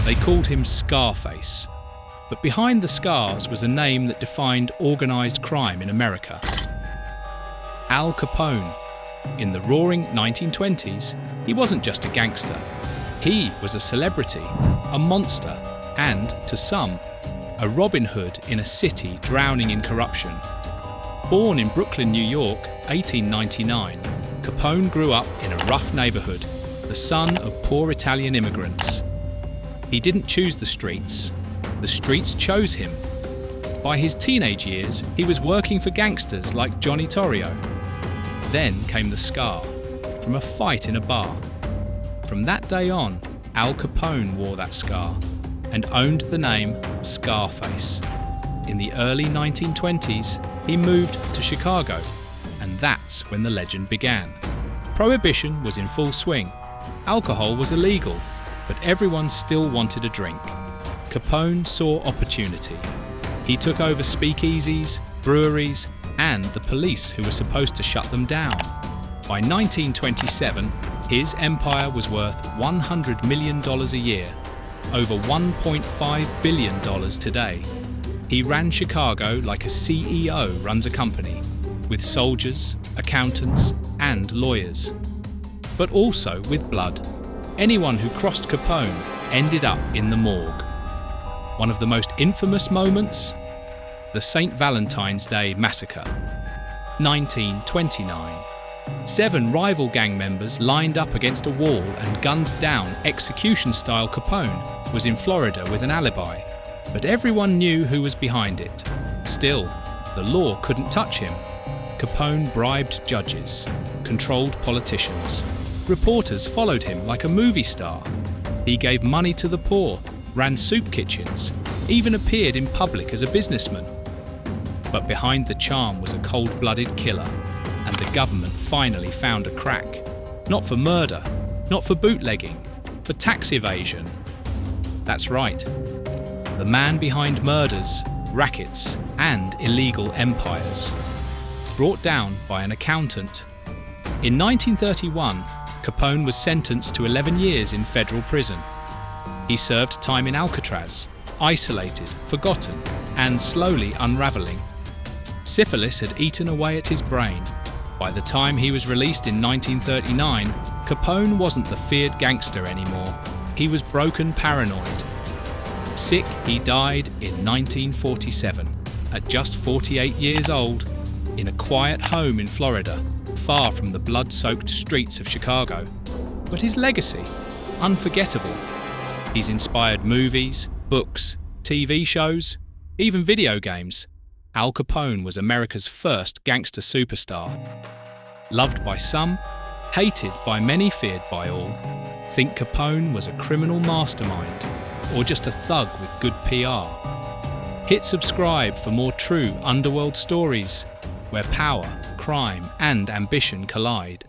They called him Scarface. But behind the scars was a name that defined organized crime in America. Al Capone. In the roaring 1920s, he wasn't just a gangster. He was a celebrity, a monster, and, to some, a Robin Hood in a city drowning in corruption. Born in Brooklyn, New York, 1899, Capone grew up in a rough neighborhood, the son of poor Italian immigrants. He didn't choose the streets chose him. By his teenage years, he was working for gangsters like Johnny Torrio. Then came the scar, from a fight in a bar. From that day on, Al Capone wore that scar and owned the name Scarface. In the early 1920s, he moved to Chicago, and that's when the legend began. Prohibition was in full swing. Alcohol was illegal, but everyone still wanted a drink. Capone saw opportunity. He took over speakeasies, breweries, and the police who were supposed to shut them down. By 1927, his empire was worth $100 million a year, over $1.5 billion today. He ran Chicago like a CEO runs a company, with soldiers, accountants, and lawyers. But also with blood. Anyone who crossed Capone ended up in the morgue. One of the most infamous moments? The St. Valentine's Day Massacre. 1929. 7 rival gang members lined up against a wall and gunned down execution-style Capone was in Florida with an alibi, but everyone knew who was behind it. Still, the law couldn't touch him. Capone bribed judges, controlled politicians. Reporters followed him like a movie star. He gave money to the poor, ran soup kitchens, even appeared in public as a businessman. But behind the charm was a cold-blooded killer, and the government finally found a crack. Not for murder, not for bootlegging, for tax evasion. That's right. The man behind murders, rackets, and illegal empires. Brought down by an accountant. In 1931, Capone was sentenced to 11 years in federal prison. He served time in Alcatraz, isolated, forgotten, and slowly unraveling. Syphilis had eaten away at his brain. By the time he was released in 1939, Capone wasn't the feared gangster anymore. He was broken paranoid. Sick, he died in 1947, at just 48 years old, in a quiet home in Florida, far from the blood-soaked streets of Chicago. But his legacy? Unforgettable. He's inspired movies, books, TV shows, even video games. Al Capone was America's first gangster superstar. Loved by some, hated by many, feared by all. Think Capone was a criminal mastermind, or just a thug with good PR? Hit subscribe for more true underworld stories, where power, crime, and ambition collide.